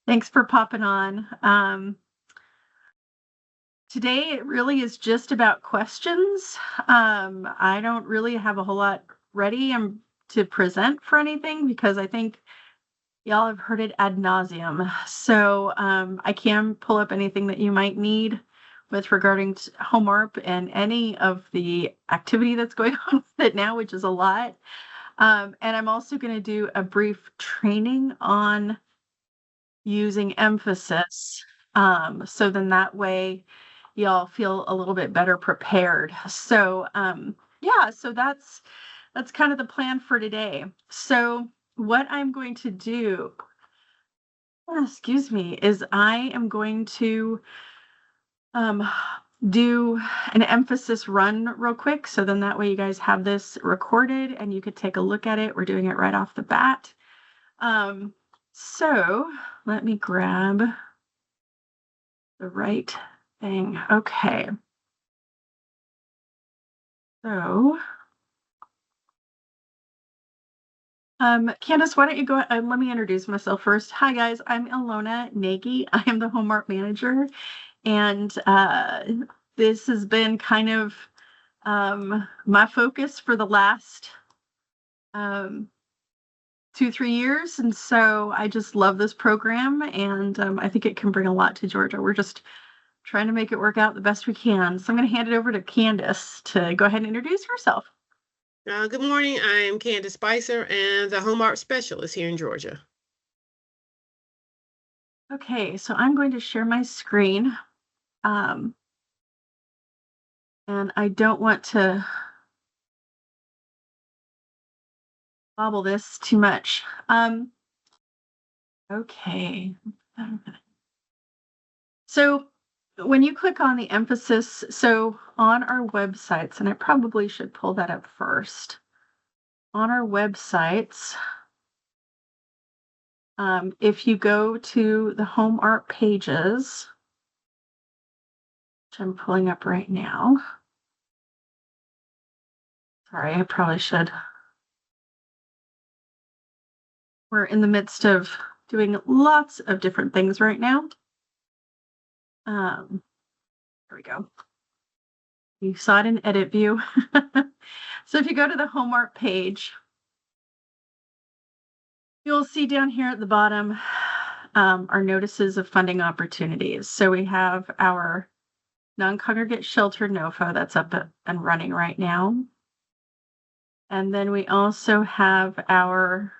Thanks for popping on. Today it really is just about questions. I don't really have a whole lot ready to present for anything because I think y'all have heard it ad nauseum. So I can pull up anything that you might need with regarding to HOME-ARP and any of the activity that's going on with it now, which is a lot. And I'm also going to do a brief training on using emphasis. So then that way y'all feel a little bit better prepared. So yeah, so that's kind of the plan for today. So what I'm going to do, excuse me, is I am going to um do an emphasis run real quick. So then that way you guys have this recorded and you could take a look at it. We're doing it right off the bat. So let me grab the right thing. Okay. So, Candace, why don't you go let me introduce myself first. Hi, guys. I'm Ilona Nagy. I am the HOME-ARP manager. And this has been kind of my focus for the last um, 2-3 years. And so I just love this program. And I think it can bring a lot to Georgia. We're just trying to make it work out the best we can. So I'm going to hand it over to Candace to go ahead and introduce herself. Good morning. I'm Candace Spicer and the Home Art Specialist here in Georgia. Okay, so I'm going to share my screen. Um, and I don't want to bobble this too much. Okay. So when you click on the emphasis, so on our websites, and I probably should pull that up first. On our websites, if you go to the HOME-ARP pages, which I'm pulling up right now. Sorry, I probably should. We're in the midst of doing lots of different things right now. There we go. You saw it in edit view. So if you go to the HOME-ARP page, you'll see down here at the bottom our notices of funding opportunities. So we have our non-congregate shelter NOFO that's up and running right now. And then we also have our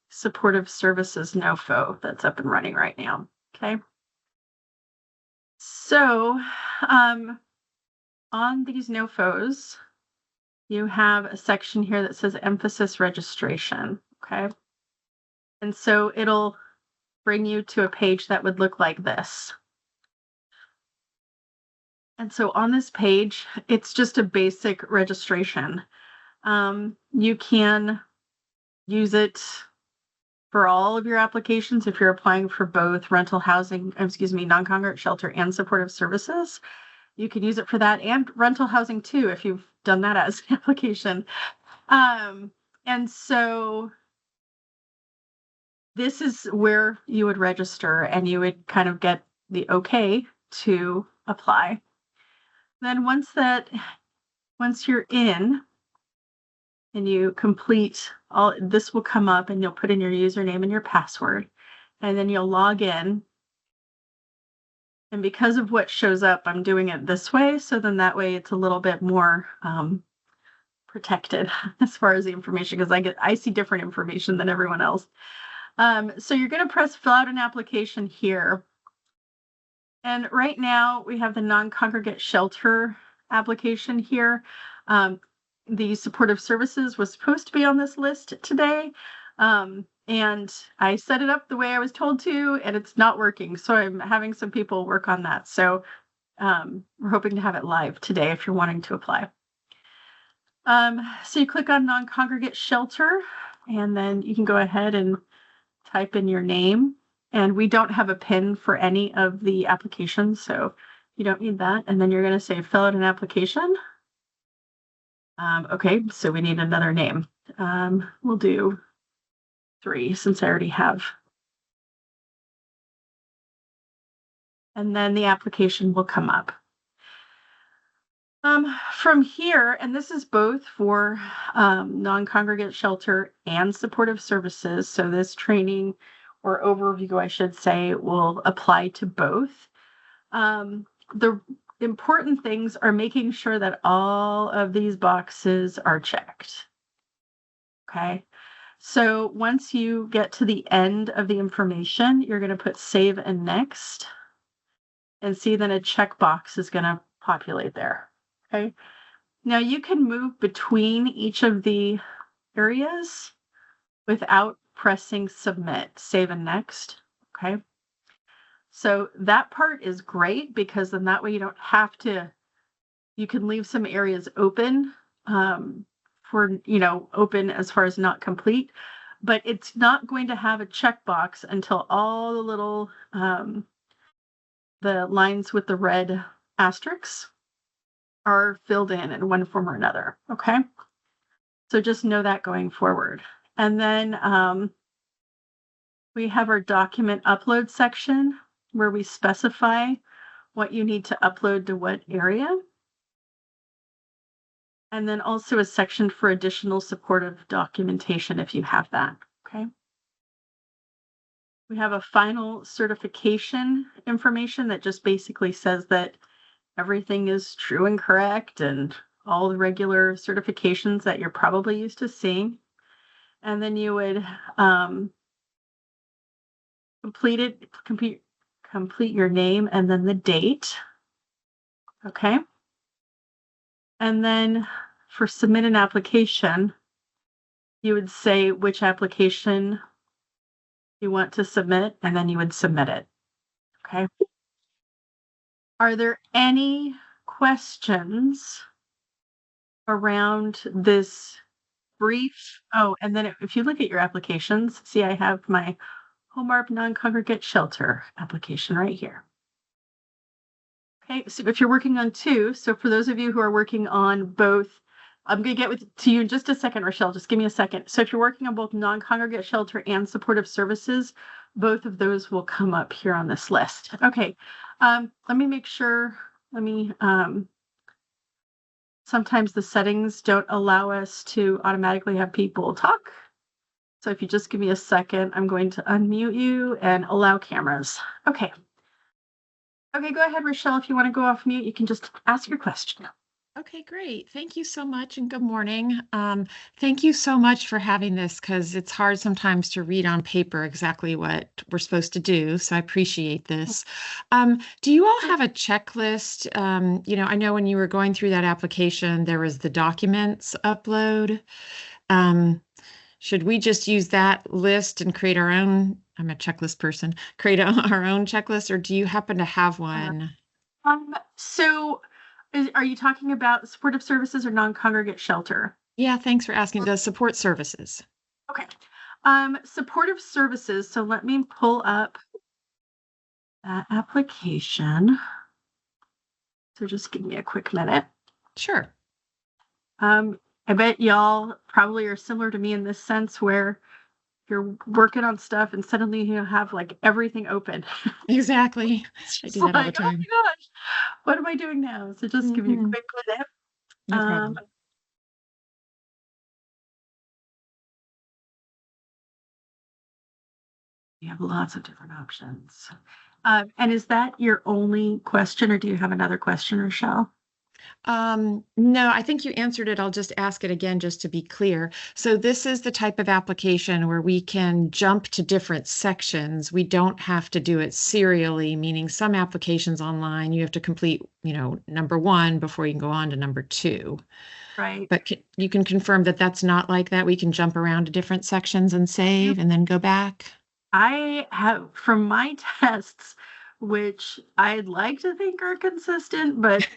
supportive services NOFO that's up and running right now. Okay. So on these NOFOs, you have a section here that says emphasis registration. Okay. And so it'll bring you to a page that would look like this. And so on this page, it's just a basic registration. You can use it for all of your applications if you're applying for both non-congregate shelter and supportive services. You can use it for that and rental housing too, if you've done that as an application. And so this is where you would register and you would kind of get the okay to apply. Then once you're in and you complete all, this will come up and you'll put in your username and your password, and then you'll log in. And because of what shows up, I'm doing it this way. So then that way it's a little bit more protected as far as the information, because I see different information than everyone else. So you're going to press fill out an application here. And right now we have the non-congregate shelter application here. The supportive services was supposed to be on this list today. And I set it up the way I was told to, and it's not working. So I'm having some people work on that. So we're hoping to have it live today if you're wanting to apply. So you click on non-congregate shelter, and then you can go ahead and type in your name. And we don't have a PIN for any of the applications, so you don't need that. And then you're going to say fill out an application. Okay, so we need another name. We'll do 3 since I already have. And then the application will come up. From here, and this is both for non-congregate shelter and supportive services. So this training or overview, I should say, will apply to both. The important things are making sure that all of these boxes are checked. Okay. So once you get to the end of the information, you're going to put save and next and see then a checkbox is going to populate there. Okay. Now you can move between each of the areas without pressing submit, save and next. Okay. So that part is great because then that way you don't have to, you can leave some areas open for, open as far as not complete, but it's not going to have a checkbox until all the little, the lines with the red asterisks are filled in one form or another. Okay. So just know that going forward. And then we have our document upload section where we specify what you need to upload to what area. And then also a section for additional supportive documentation if you have that. Okay. We have a final certification information that just basically says that everything is true and correct and all the regular certifications that you're probably used to seeing. And then you would complete your name and then the date. Okay. And then for submit an application, you would say which application you want to submit, and then you would submit it. Okay. Are there any questions around this brief? Oh, and then if you look at your applications, see, I have my HOME-ARP non-congregate shelter application right here. Okay, so if you're working on 2, so for those of you who are working on both, I'm going to get to you in just a second, Rochelle. Just give me a second. So if you're working on both non-congregate shelter and supportive services, both of those will come up here on this list. Okay, let me make sure. Sometimes the settings don't allow us to automatically have people talk. So if you just give me a second, I'm going to unmute you and allow cameras. Okay. Okay, go ahead, Rochelle. If you want to go off mute, you can just ask your question. Okay, great. Thank you so much and good morning. Thank you so much for having this because it's hard sometimes to read on paper exactly what we're supposed to do. So I appreciate this. Do you all have a checklist? I know when you were going through that application, there was the documents upload. Should we just use that list and create our own? I'm a checklist person. Create our own checklist, or do you happen to have one? So are you talking about supportive services or non-congregate shelter? Yeah, thanks for asking. The support services. Okay. Supportive services. So let me pull up that application. So just give me a quick minute. Sure. I bet y'all probably are similar to me in this sense where you're working on stuff and suddenly you have like everything open. Exactly. I do that all the time. Oh my gosh, what am I doing now? So just give me a quick minute. No problem. You have lots of different options. And is that your only question or do you have another question, Rochelle? No, I think you answered it. I'll just ask it again just to be clear. So this is the type of application where we can jump to different sections. We don't have to do it serially, meaning some applications online, you have to complete, number 1 before you can go on to number 2. Right. But you can confirm that that's not like that. We can jump around to different sections and save and then go back. I have, from my tests, which I'd like to think are consistent, but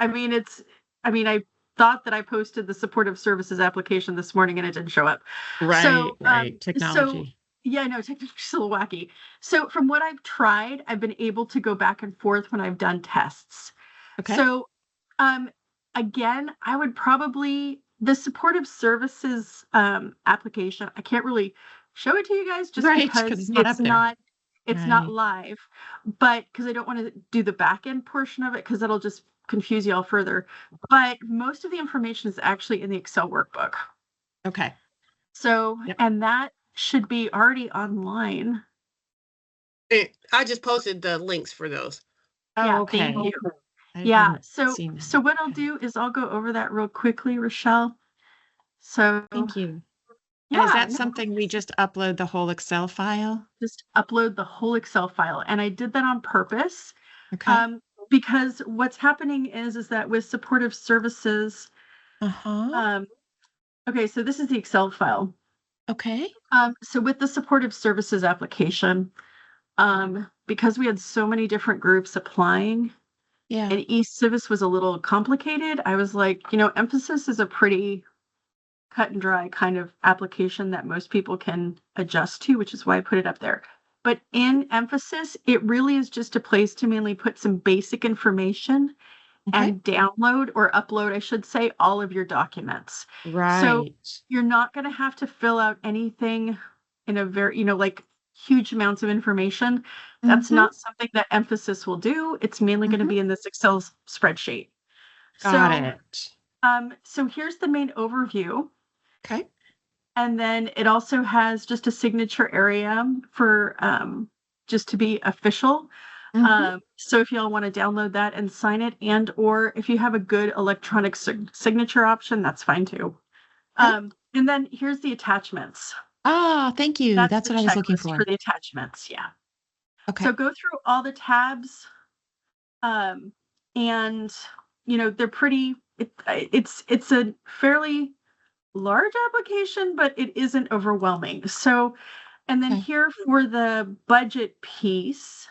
I thought that I posted the supportive services application this morning and it didn't show up. Right. Technology. Yeah, no, technology's a little wacky. So from what I've tried, I've been able to go back and forth when I've done tests. Okay. So, again, I would probably, the supportive services application, I can't really show it to you guys just Right, because because it's not up there. it's not Right. live, but because I don't want to do the back end portion of it because that'll just confuse you all further. But most of the information is actually in the Excel workbook. Okay. So, Yep. and that should be already online. And I just posted the links for those. Yeah, Oh, okay. thank you. I Yeah, hadn't so seen so that. what I'll Okay. do is I'll go over that real quickly, Rochelle. So, Thank you. And is yeah, that no, something we just upload the whole Excel file? just upload the whole Excel file, and I did that on purpose, Okay. um, because what's happening is that with supportive services, Uh-huh. um, okay, so this is the Excel file. Okay. So with the supportive services application, because we had so many different groups applying, Yeah. and East Civis was a little complicated, I was like, emphasis is a pretty cut and dry kind of application that most people can adjust to, which is why I put it up there. But in emphasis, it really is just a place to mainly put some basic information Okay. and download or upload, I should say, all of your documents. So Right. you're not going to have to fill out anything in a very, like huge amounts of information. That's Mm-hmm. not something that emphasis will do. It's mainly going to Mm-hmm. be in this Excel spreadsheet. Got So, it. so here's the main overview. Okay. And then it also has just a signature area for just to be official. Mm-hmm. So if y'all want to download that and sign it, and or if you have a good electronic signature option, that's fine too. Okay. And then here's the attachments. Oh, thank you. That's That's the what I was looking checklist for for. the attachments. Yeah. Okay. So go through all the tabs, um, and they're pretty. It's a fairly large application, but it isn't overwhelming. So, and then Okay. here for the budget piece,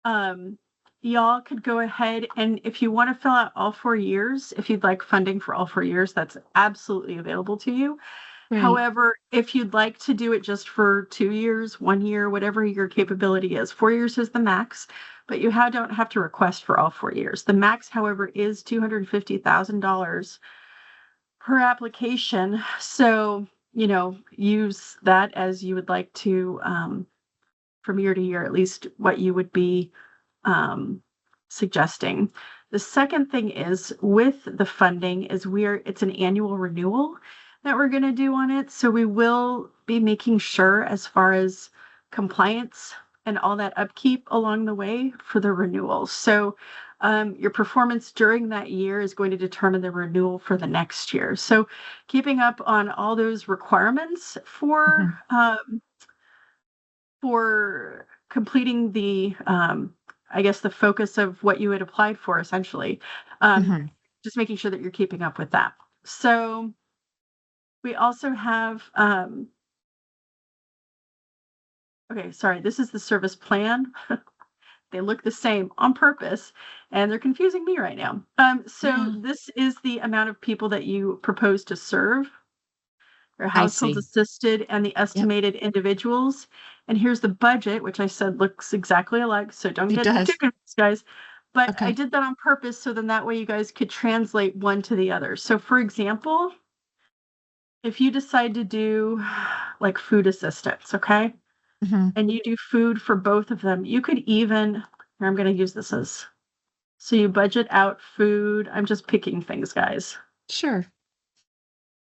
um, y'all could go ahead and if you want to fill out all 4 years, if you'd like funding for all 4 years, that's absolutely available to you. Great. However, if you'd like to do it just for 2 years, 1 year, whatever your capability is, 4 years is the max, but you don't have to request for all 4 years. The max, however, is $250,000 per application. So, use that as you would like to, from year to year, at least what you would be um, suggesting. The second thing is with the funding is it's an annual renewal that we're going to do on it. So we will be making sure as far as compliance and all that upkeep along the way for the renewal. So your performance during that year is going to determine the renewal for the next year. So keeping up on all those requirements Mhm. for completing the I guess the focus of what you had applied for essentially. Mhm. Just making sure that you're keeping up with that. So we also have okay, sorry, this is the service plan. They look the same on purpose and they're confusing me right now. So Yeah. this is the amount of people that you propose to serve, or I households see. assisted, and the Yep. estimated individuals. And here's the budget, which I said looks exactly alike. So don't It get too does. confused, guys. But I Okay. did that on purpose so then that way you guys could translate one to the other. So, for example, if you decide to do like food assistance, okay, Mhm. and you do food for both of them, you could even, here, I'm going to use this as, so you budget out food. I'm just picking things, guys, Sure.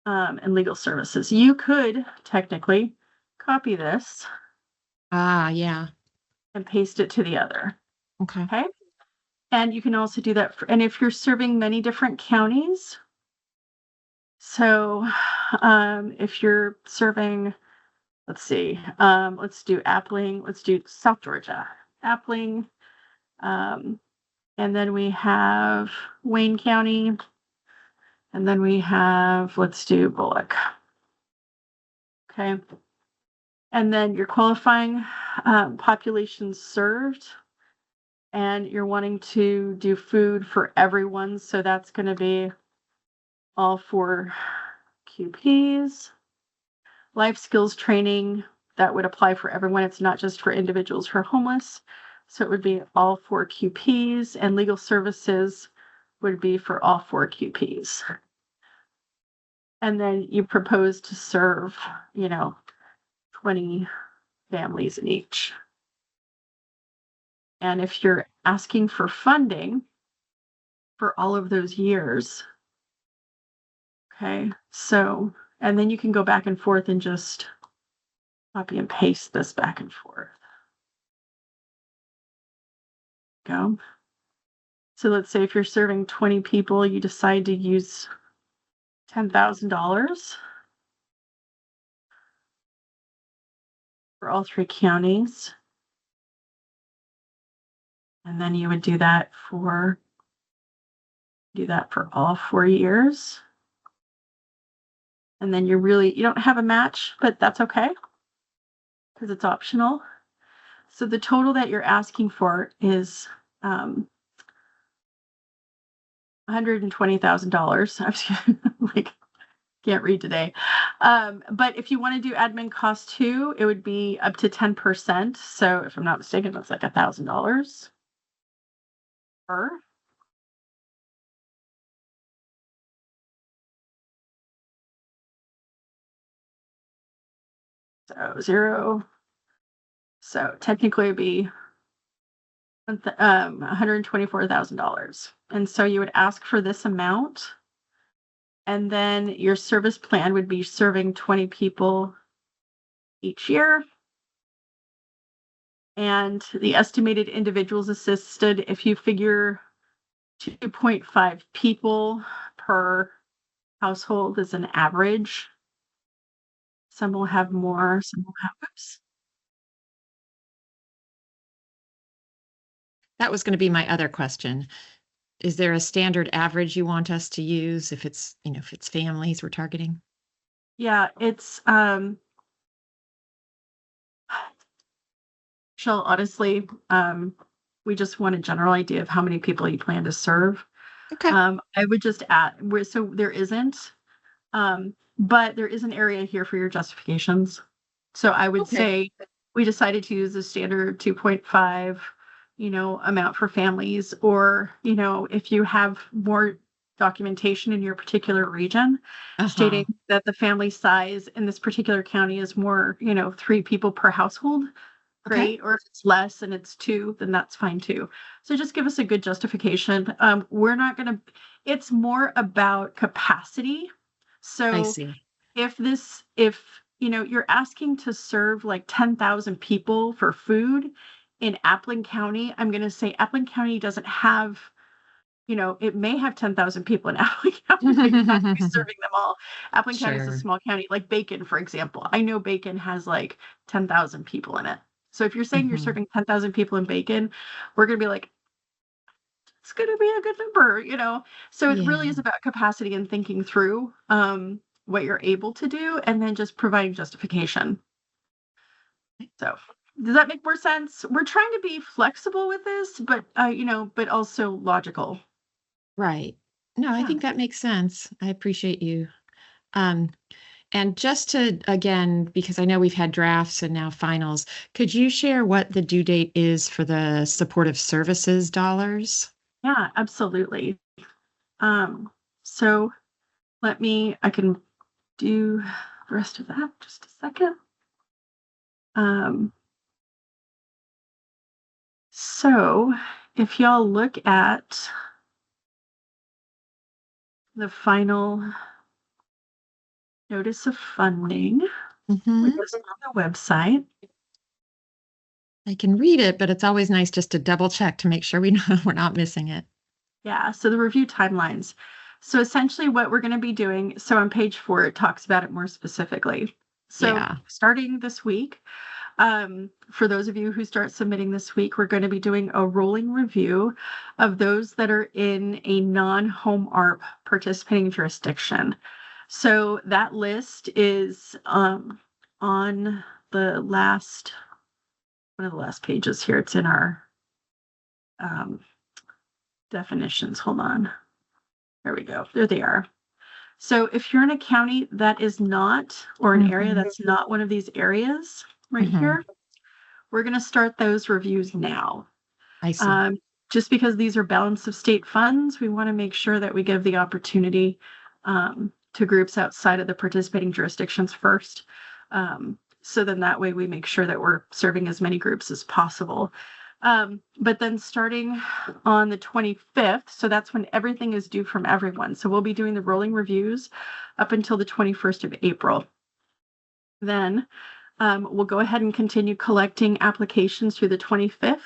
and legal services. You could technically copy this Ah, yeah. and paste it to the other. Okay. Okay. And you can also do that and if you're serving many different counties, so if you're serving, let's see, let's do Appling, let's do South Georgia, Appling, um, and then we have Wayne County, and then we have, let's do Bullock. Okay. And then your qualifying population served, and you're wanting to do food for everyone. So that's going to be all four QPs. Life skills training, that would apply for everyone. It's not just for individuals who are homeless. So it would be all four QPs, and legal services would be for all four QPs. And then you propose to serve, 20 families in each. And if you're asking for funding for all of those years, okay, so, and then you can go back and forth and just copy and paste this back and forth. Go. So let's say if you're serving 20 people, you decide to use $10,000 for all 3 counties. And then you would do that for all 4 years. And then you don't have a match, but that's okay because it's optional. So the total that you're asking for is $120,000. I'm just like, can't read today. But if you want to do admin costs too, it would be up to 10%. So if I'm not mistaken, that's like $1,000 per. So 0. So technically it'd be $124,000. And so you would ask for this amount. And then your service plan would be serving 20 people each year. And the estimated individuals assisted, if you figure 2.5 people per household is an average. Some will have more, some will have, oops. That was going to be my other question. Is there a standard average you want us to use if it's families we're targeting? Yeah, it's Shell, honestly, we just want a general idea of how many people you plan to serve. Okay. I would just add, so there isn't, but there is an area here for your justifications. So I would say we decided to use the standard 2.5, amount for families, or, if you have more documentation in your particular region stating that the family size in this particular county is more, 3 people per household, great. Or if it's less and it's 2, then that's fine too. So just give us a good justification. We're not going to, it's more about capacity. So I see. if you're asking to serve like 10,000 people for food in Appling County, I'm going to say Appling County doesn't have, it may have 10,000 people in Appling County, but you're not going to be serving them all. Appling County is a Sure. small county, like Bacon, for example. I know Bacon has like 10,000 people in it. So if you're saying you're serving 10,000 people in Bacon, we're going to be like, it's going to be a good number. So it really is about capacity and thinking through what you're able to do and then just providing justification. So does that make more sense? We're trying to be flexible with this, but but also logical. Right. No, I think that makes sense. I appreciate you. And just to, again, because I know we've had drafts and now finals, could you share what the due date is for the supportive services dollars? Yeah, absolutely. So I can do the rest of that just a second. So if y'all look at the final notice of funding, which is on the website. I can read it, but it's always nice just to double check to make sure we know we're not missing it. Yeah, so the review timelines. So essentially what we're going to be doing, so on page 4, it talks about it more specifically. So starting this week, for those of you who start submitting this week, we're going to be doing a rolling review of those that are in a non-HOME-ARP participating jurisdiction. So that list is on the last, one of the last pages here. It's in our definitions. Hold on. There we go. There they are. So if you're in a county that is not, or an area that's not one of these areas right here, we're going to start those reviews now. I see. Just because these are balance of state funds, we want to make sure that we give the opportunity to groups outside of the participating jurisdictions first. So then that way we make sure that we're serving as many groups as possible. But then starting on the 25th, so that's when everything is due from everyone. So we'll be doing the rolling reviews up until the 21st of April. Then we'll go ahead and continue collecting applications through the 25th.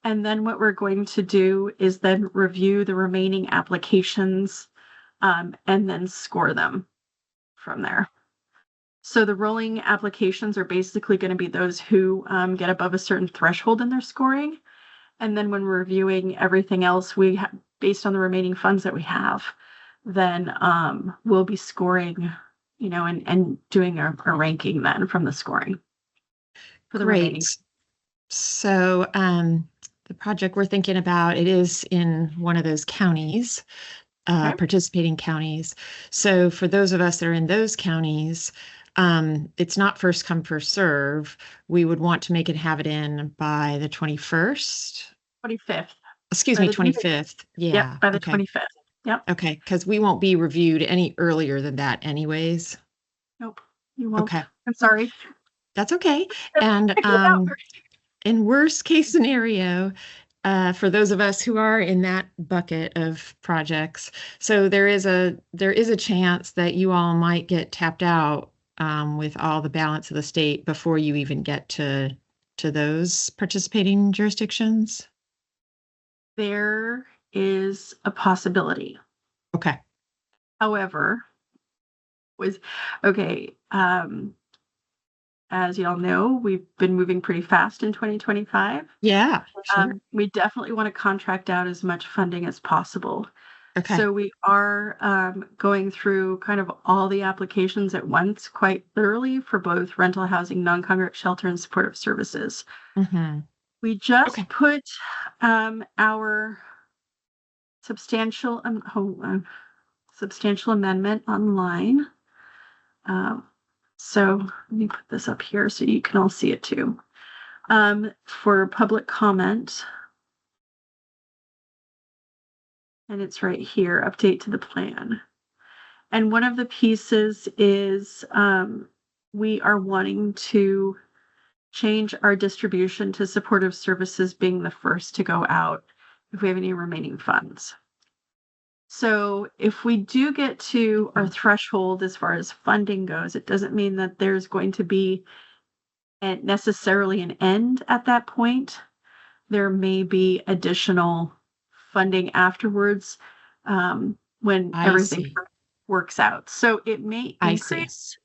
And then what we're going to do is then review the remaining applications and then score them from there. So the rolling applications are basically going to be those who get above a certain threshold in their scoring. And then when we're reviewing everything else, based on the remaining funds that we have, then we'll be scoring, and doing our ranking then from the scoring for the remaining. Great. So the project we're thinking about, it is in one of those counties, Okay. participating counties. So for those of us that are in those counties, it's not first come, first serve. We would want to make it have it in by the 21st. 25th. Excuse By me, the 25th. Yeah. Yep, by the Okay. 25th. Yep. Okay, because we won't be reviewed any earlier than that anyways. Nope, you won't. Okay. I'm sorry. That's okay. And in worst case scenario, for those of us who are in that bucket of projects, so there is a chance that you all might get tapped out with all the balance of the state before you even get to those participating jurisdictions. There is a possibility. Okay. However, as y'all know, we've been moving pretty fast in 2025. Yeah, sure. We definitely want to contract out as much funding as possible. Okay. So we are going through kind of all the applications at once, quite literally, for both rental housing, non-congregate shelter, and supportive services. Mm-hmm. We just Okay. put our substantial amendment online. So let me put this up here so you can all see it too. For public comment. And it's right here, update to the plan. And one of the pieces is we are wanting to change our distribution to supportive services being the first to go out if we have any remaining funds. So if we do get to our threshold as far as funding goes, it doesn't mean that there's going to be necessarily an end at that point. There may be additional funding afterwards when everything works out. So it may increase,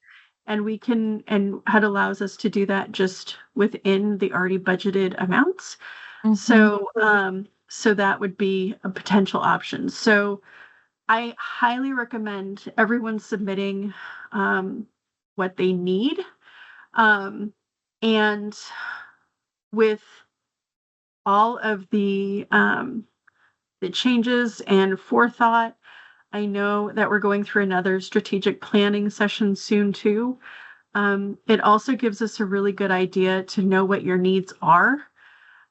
and we can, and HUD allows us to do that just within the already budgeted amounts. Mm-hmm. So that would be a potential option. So I highly recommend everyone submitting what they need. And with all of the changes and forethought, I know that we're going through another strategic planning session soon too. It also gives us a really good idea to know what your needs are.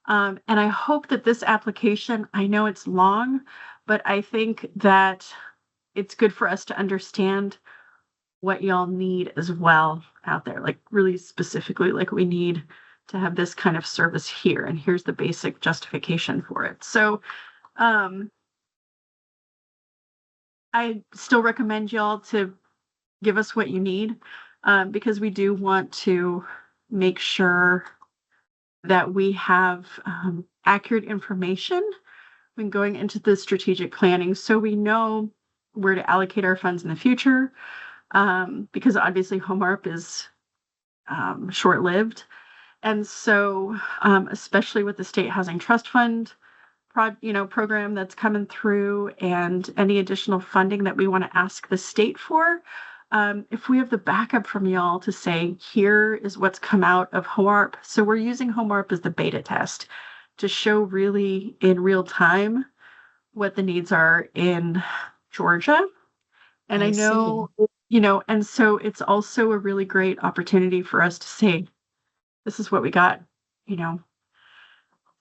And I hope that this application, I know it's long, but I think that it's good for us to understand what y'all need as well out there, like really specifically, like we need to have this kind of service here, and here's the basic justification for it. So I still recommend y'all to give us what you need because we do want to make sure that we have accurate information when going into the strategic planning, so we know where to allocate our funds in the future, because obviously HOME-ARP is short-lived. And so especially with the State Housing Trust Fund program that's coming through, and any additional funding that we want to ask the state for, if we have the backup from y'all to say, here is what's come out of HOME-ARP. So we're using HOME-ARP as the beta test to show really in real time what the needs are in Georgia. And I know, and so it's also a really great opportunity for us to say, this is what we got,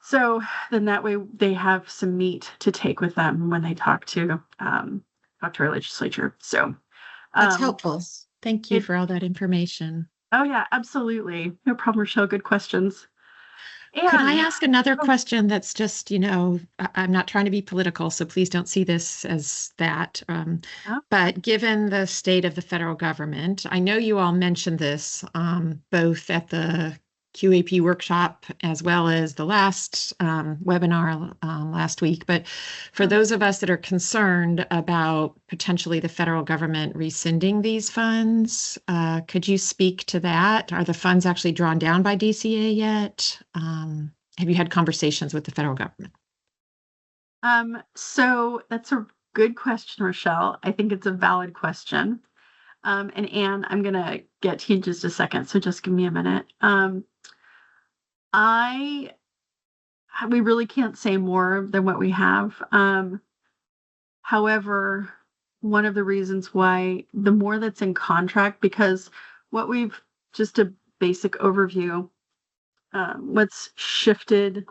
So then that way they have some meat to take with them when they talk to our legislature. So that's helpful. Thank you for all that information. Oh yeah, absolutely. No problem, Rochelle. Good questions. Could I And ask another oh, question that's just, I'm not trying to be political, so please don't see this as that. yeah. But given the state of the federal government, I know you all mentioned this both at the QAP workshop as well as the last webinar last week. But for those of us that are concerned about potentially the federal government rescinding these funds, could you speak to that? Are the funds actually drawn down by DCA yet? Have you had conversations with the federal government? So that's a good question, Rochelle. I think it's a valid question. And Anne, I'm gonna get to you in just a second, so just give me a minute. I we really can't say more than what we have. However, one of the reasons why the more that's in contract, because what we've just a basic overview, what's shifted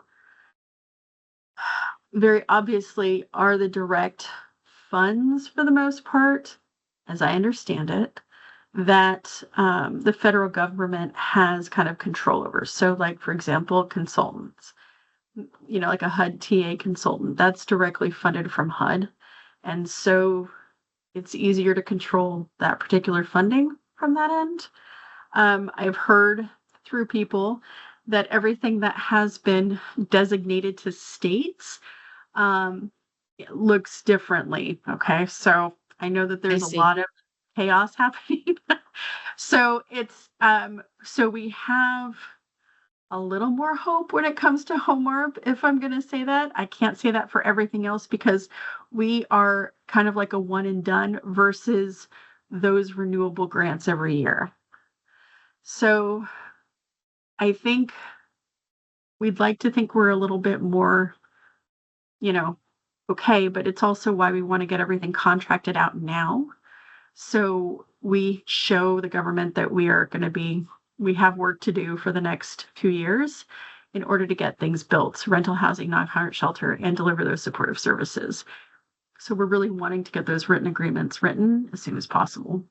very obviously are the direct funds for the most part, as I understand it, that the federal government has kind of control over. So, like, for example, consultants, like a HUD TA consultant, that's directly funded from HUD. And so it's easier to control that particular funding from that end. I've heard through people that everything that has been designated to states it looks differently. Okay. So I know that I there's a see. lot of chaos happening. So we have a little more hope when it comes to HOME-ARP, if I'm going to say that. I can't say that for everything else because we are kind of like a one and done versus those renewable grants every year. So I think we'd like to think we're a little bit more, you know, okay, but it's also why we want to get everything contracted out now. So we show the government that we have work to do for the next few years in order to get things built, rental housing, non-current shelter, and deliver those supportive services. So we're really wanting to get those written agreements written as soon as possible.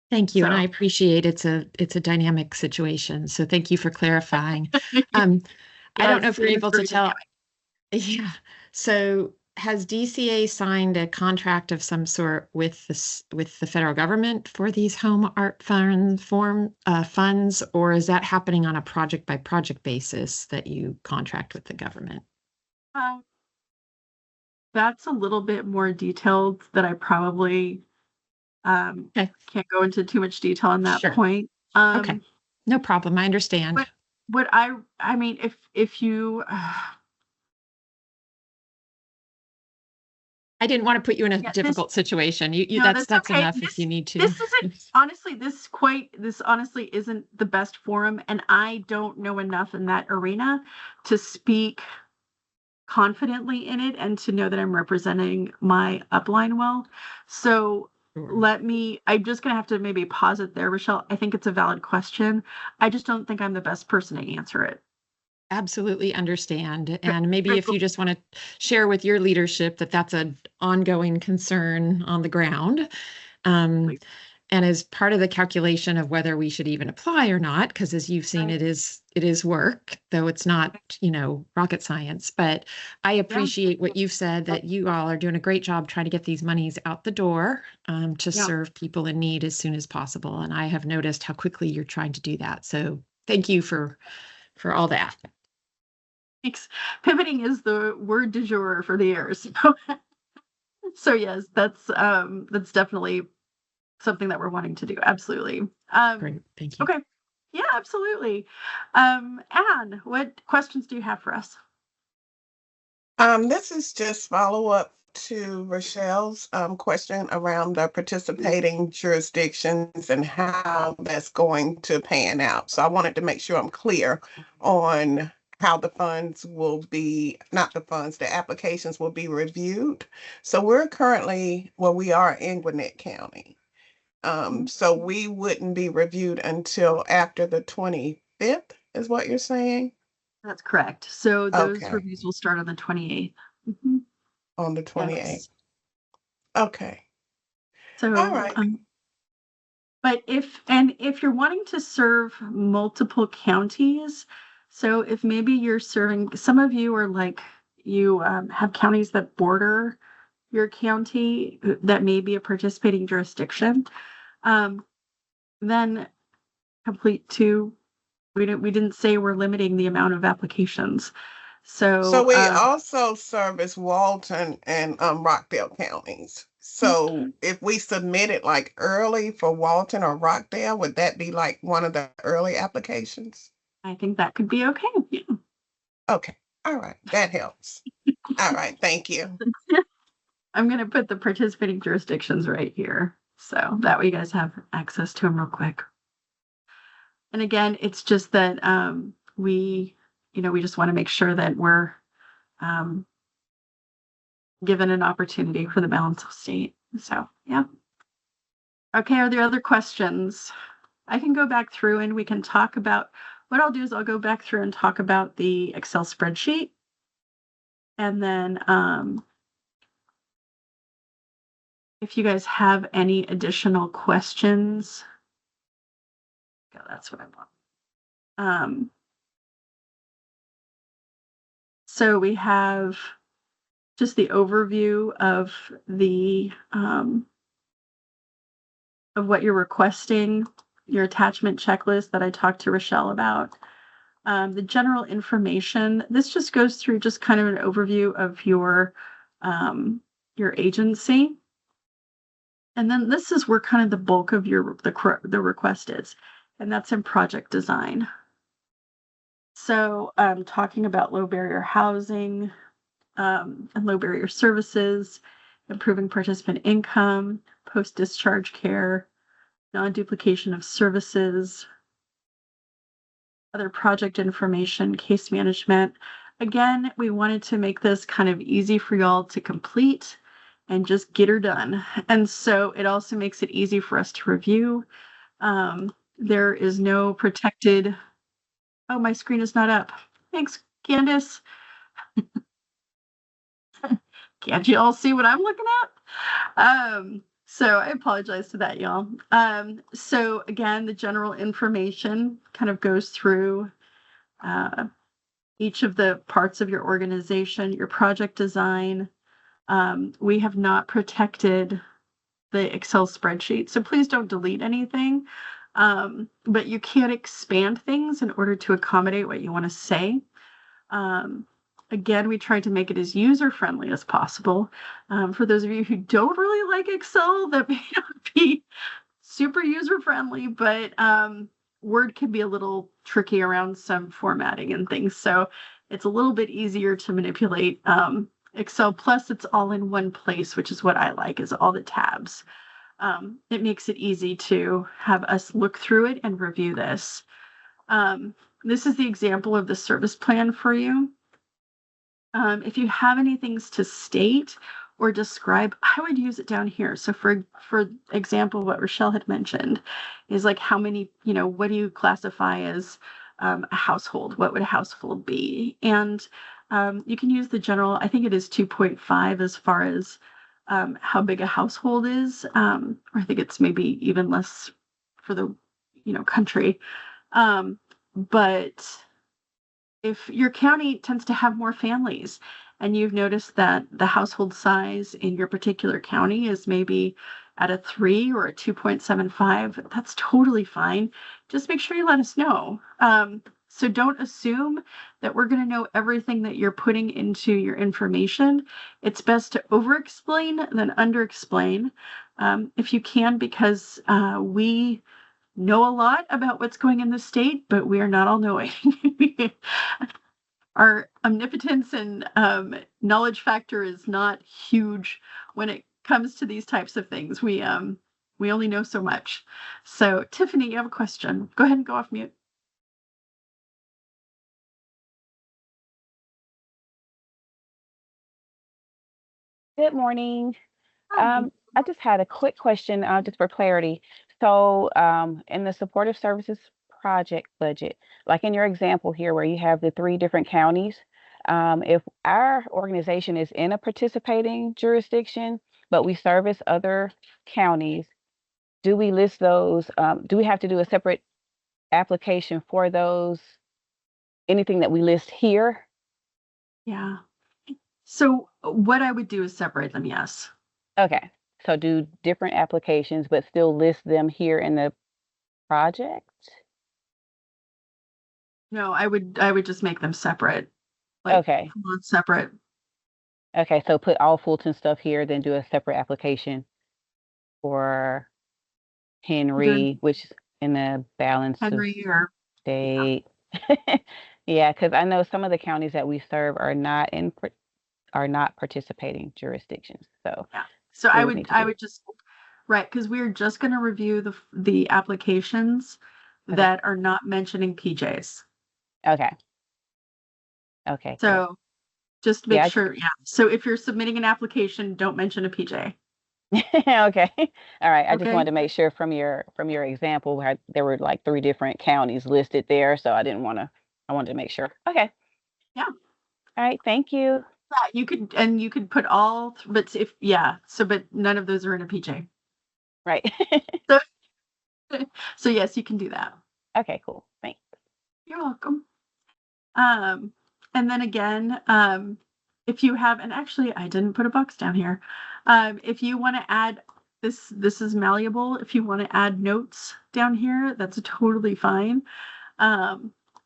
Thank you, and I So appreciate it's a dynamic situation. So thank you for clarifying. Um, I don't know yes, if you're it is able to very tell. dynamic. Yeah. So has DCA signed a contract of some sort with with the federal government for these home art funds, or is that happening on a project by project basis that you contract with the government? Um, that's a little bit more detailed that I probably Okay, can't go into too much detail on that sure. point. Okay, no problem. I understand. But what I mean, if you I didn't want to put you in a yeah, this difficult situation. You no, that's that's that's okay. enough if you need to. This isn't honestly this honestly isn't the best forum, and I don't know enough in that arena to speak confidently in it and to know that I'm representing my upline well. So Sure. I'm just gonna have to maybe pause it there, Rochelle. I think it's a valid question. I just don't think I'm the best person to answer it. Absolutely understand. Great, And maybe great. if you just want to share with your leadership that that's an ongoing concern on the ground. Um, and as part of the calculation of whether we should even apply or not, because as you've seen, Right. it is work, though it's not, rocket science. But I Yeah, appreciate what you've said that you all are doing a great job trying to get these monies out the door to yeah. serve people in need as soon as possible. And I have noticed how quickly you're trying to do that. So thank you for all that. Thanks. Pivoting is the word du jour for the year. So yes, that's definitely something that we're wanting to do. Absolutely. Great, thank you. Okay. Yeah, absolutely. Anne, what questions do you have for us? This is just follow-up to Rochelle's question around the participating jurisdictions and how that's going to pan out. So I wanted to make sure I'm clear on how the funds will be, not the funds, the applications will be reviewed. So we are in Gwinnett County. Mhm. So we wouldn't be reviewed until after the 25th, is what you're saying? That's correct. So those Okay, reviews will start on the 28th. Mhm. on the 28th. Yes. Okay. All So right. But if you're wanting to serve multiple counties, so if maybe you're serving, some of you are like, you have counties that border your county that may be a participating jurisdiction, um, then complete two. We didn't say we're limiting the amount of applications. So So we also service Walton and Rockdale counties. So if we submit it like early for Walton or Rockdale, would that be like one of the early applications? I think that could be okay. Yeah. Okay, all right, that helps. All right, thank you. I'm going to put the participating jurisdictions right here. So that way you guys have access to them real quick. And again, it's just that we just want to make sure that we're um, given an opportunity for the balance of state. So, yeah. Okay, are there other questions? I can go back through and we can talk about, what I'll do is I'll go back through and talk about the Excel spreadsheet. And then if you guys have any additional questions, yeah, that's what I want. So we have just the overview of the of what you're requesting, your attachment checklist that I talked to Rochelle about. The general information, this just goes through just kind of an overview of your agency. And then this is where kind of the bulk of the request is, and that's in project design. So talking about low barrier housing and low barrier services, improving participant income, post-discharge care, non-duplication of services, other project information, case management. Again, we wanted to make this kind of easy for y'all to complete and just get her done. And so it also makes it easy for us to review. There is no protected, oh, my screen is not up. Thanks, Candace. Can't you all see what I'm looking at? So I apologize to that, y'all. So again, the general information kind of goes through each of the parts of your organization, your project design. We have not protected the Excel spreadsheet, so please don't delete anything. But you can expand things in order to accommodate what you want to say. Again, we tried to make it as user-friendly as possible. For those of you who don't really like Excel, that may not be super user-friendly, but Word can be a little tricky around some formatting and things. So it's a little bit easier to manipulate Excel. Plus, it's all in one place, which is what I like, is all the tabs. It makes it easy to have us look through it and review this. This is the example of the service plan for you. If you have any things to state or describe, I would use it down here. So for example, what Rochelle had mentioned is like how many, what do you classify as a household? What would a household be? And you can use the general, I think it is 2.5 as far as how big a household is. Or I think it's maybe even less for the, country. But if your county tends to have more families and you've noticed that the household size in your particular county is maybe at a 3 or a 2.75, that's totally fine. Just make sure you let us know. So don't assume that we're going to know everything that you're putting into your information. It's best to over-explain than under-explain if you can, because we know a lot about what's going in the state, but we are not all knowing. Our omnipotence and knowledge factor is not huge when it comes to these types of things. We only know so much. So Tiffany, you have a question. Go ahead and go off mute. Good morning. Hi. I just had a quick question, just for clarity. So, in the supportive services project budget, like in your example here where you have the 3 different counties, if our organization is in a participating jurisdiction, but we service other counties, do we list those? Do we have to do a separate application for those? Anything that we list here? Yeah. So what I would do is separate them, yes. Okay. So do different applications, but still list them here in the project? No, I would just make them separate. Like Okay. full on separate. Okay. So put all Fulton stuff here, then do a separate application for Either Henry, which is in the balance of Henry or yeah. state. Yeah, because I know some of the counties that we serve are not participating jurisdictions. So Yeah. So we I would would need to I do. would just right, because we're just going to review the applications Okay. that are not mentioning PJs. Okay. Okay, cool. So just make Yeah, sure, yeah. So if you're submitting an application, don't mention a PJ. okay. All right. I just Okay. wanted to make sure from your example where there were like 3 different counties listed there, so I wanted to make sure. Okay. Yeah. All right. Thank you. Yeah, you could put all, but if, yeah, so, but none of those are in a PJ. Right. So, so yes, you can do that. Okay, cool. Thanks. You're welcome. And then again, if you have, and actually I didn't put a box down here. If you want to add this is malleable. If you want to add notes down here, that's totally fine.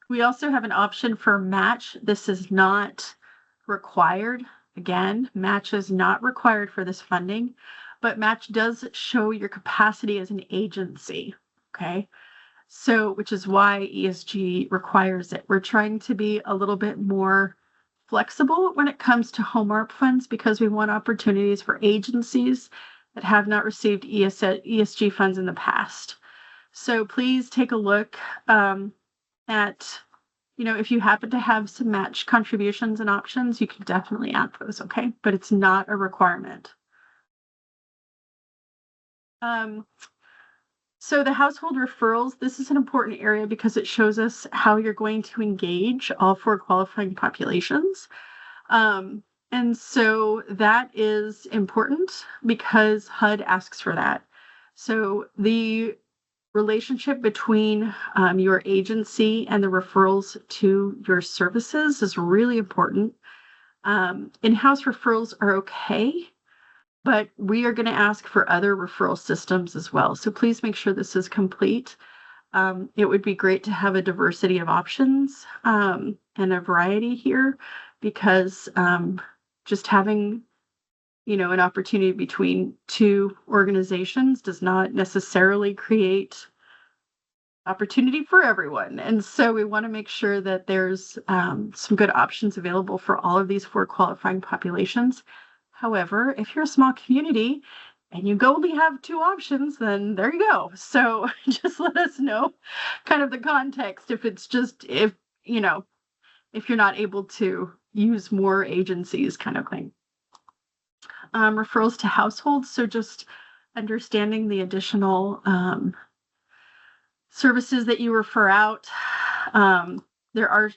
We also have an option for match. This is not required. Again, match is not required for this funding, but match does show your capacity as an agency. Okay. So, which is why ESG requires it. We're trying to be a little bit more flexible when it comes to HOME-ARP funds because we want opportunities for agencies that have not received ESG funds in the past. So please take a look at, if you happen to have some match contributions and options, you can definitely add those, okay? But it's not a requirement. So the household referrals, this is an important area because it shows us how you're going to engage all 4 qualifying populations. And so that is important because HUD asks for that. So the relationship between your agency and the referrals to your services is really important. In-house referrals are okay, but we are going to ask for other referral systems as well. So please make sure this is complete. It would be great to have a diversity of options and a variety here because just having, an opportunity between 2 organizations does not necessarily create opportunity for everyone. And so we want to make sure that there's some good options available for all of these 4 qualifying populations. However, if you're a small community and you only have 2 options, then there you go. So just let us know kind of the context if you're not able to use more agencies kind of thing. Referrals to households. So just understanding the additional services that you refer out. There are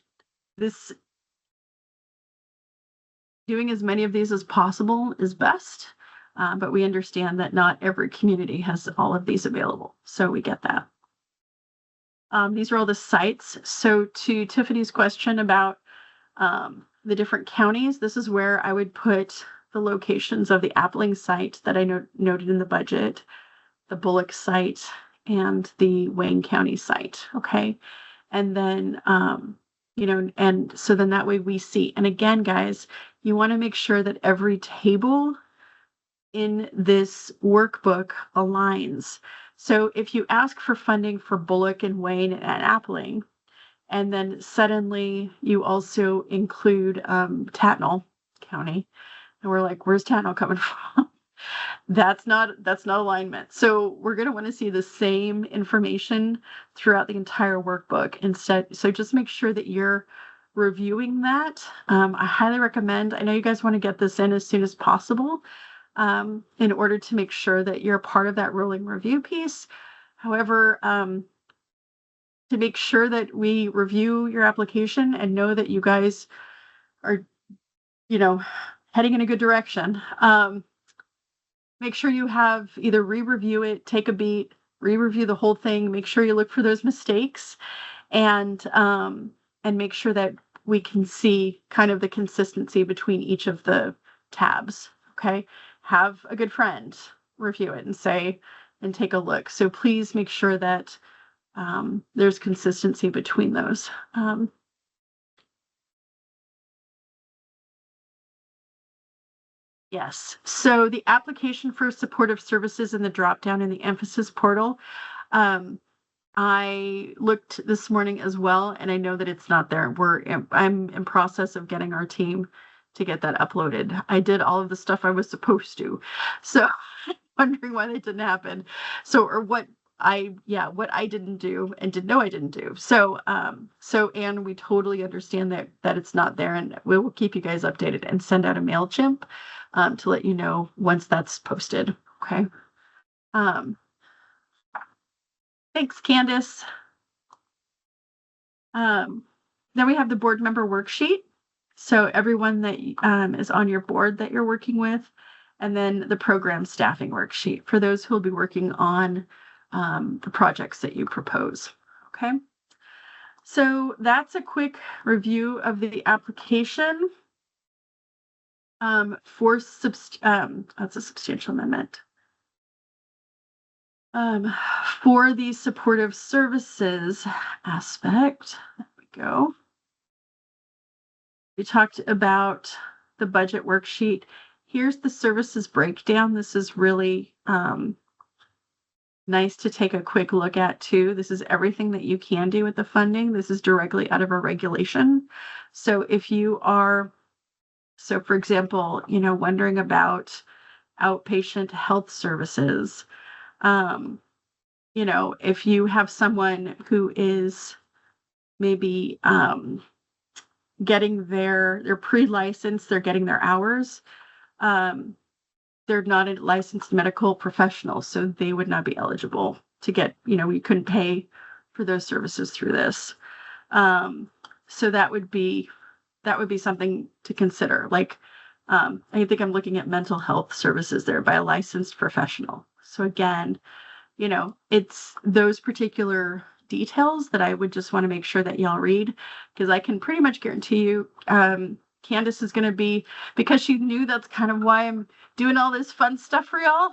doing as many of these as possible is best, but we understand that not every community has all of these available, so we get that. These are all the sites. So to Tiffany's question about the different counties, this is where I would put the locations of the Appling site that I noted in the budget, the Bullock site, and the Wayne County site. Okay. And then, and so then that way we see. And again, guys, you want to make sure that every table in this workbook aligns. So if you ask for funding for Bullock and Wayne and Appling, and then suddenly you also include Tatnall County, and we're like, where's Tatnall coming from? That's not alignment. So we're going to want to see the same information throughout the entire workbook instead. So just make sure that you're reviewing that. I highly recommend, I know you guys want to get this in as soon as possible in order to make sure that you're part of that rolling review piece. However, to make sure that we review your application and know that you guys are, heading in a good direction. make sure you have either re-review it, take a beat, re-review the whole thing, make sure you look for those mistakes, and make sure that we can see kind of the consistency between each of the tabs. Okay. Have a good friend review it and say, and take a look. So please make sure that there's consistency between those. Yes. So the application for supportive services in the dropdown in the emphasis portal, I looked this morning as well, and I know that it's not there. I'm in process of getting our team to get that uploaded. I did all of the stuff I was supposed to, so wondering why that didn't happen. So, or what I didn't do and didn't know I didn't do. So, and we totally understand that it's not there, and we will keep you guys updated and send out a MailChimp to let you know once that's posted. Okay. Thanks, Candace. Then we have the board member worksheet. So everyone that is on your board that you're working with, and then the program staffing worksheet for those who will be working on the projects that you propose. Okay. So that's a quick review of the application for that's a substantial amendment. For the supportive services aspect, there we go. We talked about the budget worksheet. Here's the services breakdown. This is really nice to take a quick look at too. This is everything that you can do with the funding. This is directly out of a regulation. So if you are, so for example, wondering about outpatient health services, if you have someone who is maybe getting they're pre-licensed, they're getting their hours, they're not a licensed medical professional, so they would not be eligible to get, we couldn't pay for those services through this. So that would be something to consider. Like, I think I'm looking at mental health services there by a licensed professional. So again, it's those particular details that I would just want to make sure that y'all read, because I can pretty much guarantee you, Candace is going to be, because she knew that's kind of why I'm doing all this fun stuff for y'all.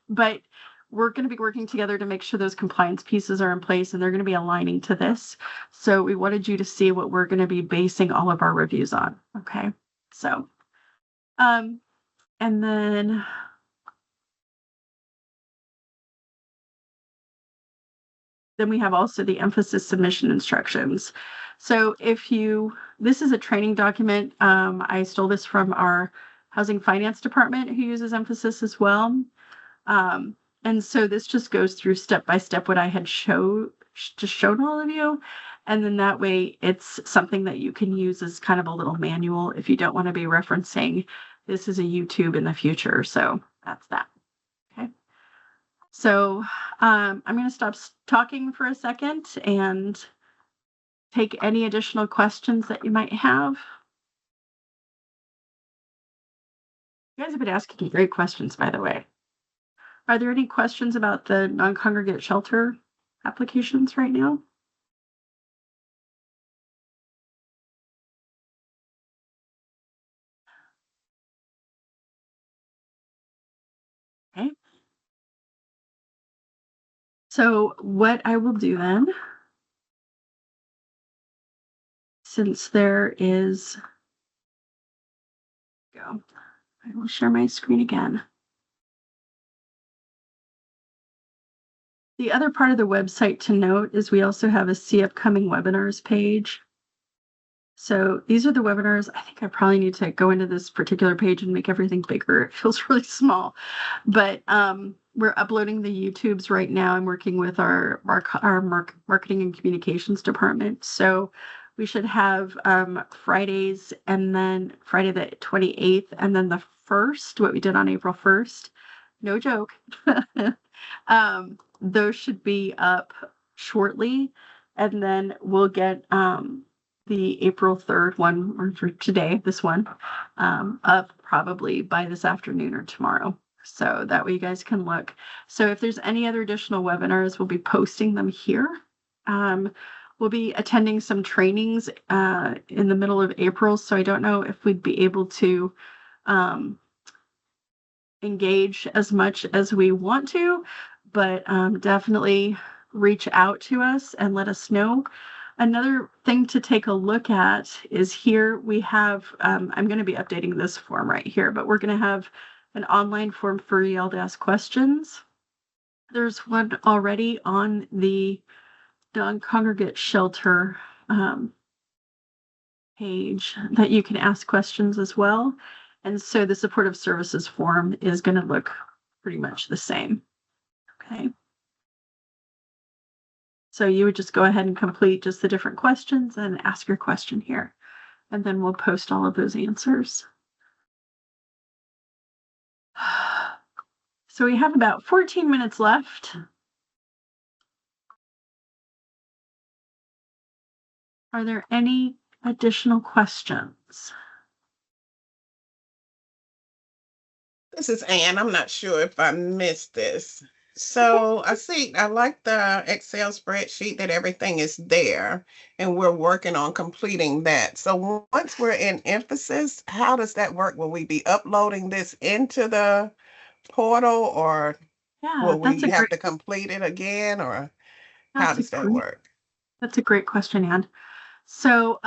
But we're going to be working together to make sure those compliance pieces are in place, and they're going to be aligning to this. So we wanted you to see what we're going to be basing all of our reviews on. Okay. So, and then we have also the emphasis submission instructions. So this is a training document. I stole this from our housing finance department who uses emphasis as well. And so this just goes through step by step what I had shown all of you. And then that way it's something that you can use as kind of a little manual if you don't want to be referencing this is a YouTube in the future. So that's that. Okay. So I'm going to stop talking for a second and take any additional questions that you might have. You guys have been asking great questions, by the way. Are there any questions about the non-congregate shelter applications right now? Okay. So what I will do then, since there is, I will share my screen again. The other part of the website to note is we also have a See Upcoming Webinars page. So these are the webinars. I think I probably need to go into this particular page and make everything bigger. It feels really small, but we're uploading the YouTubes right now. I'm working with our marketing and communications department. So we should have Fridays, and then Friday the 28th, and then the 1st, what we did on April 1st. No joke. Those should be up shortly, and then we'll get the April 3rd one, or for today, this one, up probably by this afternoon or tomorrow. So that way you guys can look. So if there's any other additional webinars, we'll be posting them here. We'll be attending some trainings in the middle of April. So I don't know if we'd be able to engage as much as we want to, but definitely reach out to us and let us know. Another thing to take a look at is here we have, I'm going to be updating this form right here, but we're going to have an online form for y'all to ask questions. There's one already on the non-congregate shelter page that you can ask questions as well. And so the supportive services form is going to look pretty much the same. Okay. So you would just go ahead and complete just the different questions and ask your question here. And then we'll post all of those answers. So we have about 14 minutes left. Are there any additional questions? This is Ann. I'm not sure if I missed this. So I like the Excel spreadsheet that everything is there and we're working on completing that. So once we're in emphasis, how does that work? Will we be uploading this into the portal or Yeah, will that's we a have great, to complete it again or how that's a does that great, work? that's a great question, Ann. So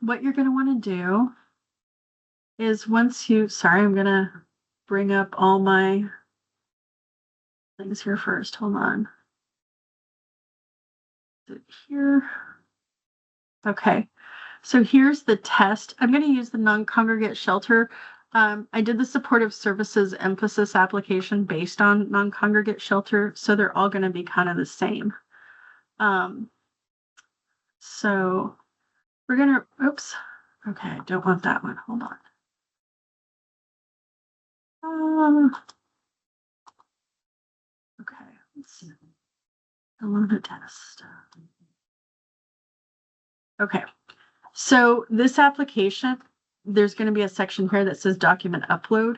what you're going to want to do is sorry, I'm going to bring up all my things here first. Hold on. Is it here? Okay. So here's the test. I'm going to use the non-congregate shelter. I did the supportive services emphasis application based on non-congregate shelter, so they're all going to be kind of the same. So we're going to, oops. Okay, I don't want that one. Hold on. Okay, let's see. Download a test. Okay, so this application, there's going to be a section here that says document upload.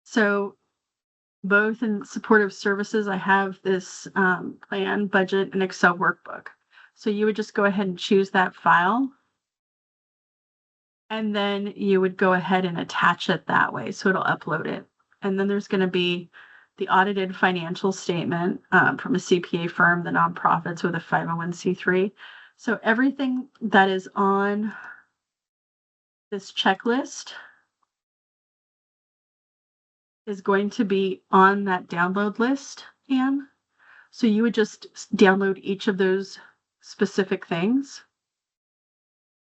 So both in supportive services, I have this plan, budget, and Excel workbook. So you would just go ahead and choose that file. And then you would go ahead and attach it that way. So it'll upload it. And then there's going to be the audited financial statement from a CPA firm, the nonprofits with a 501c3. So everything that is on this checklist is going to be on that download list, Anne. So you would just download each of those specific things.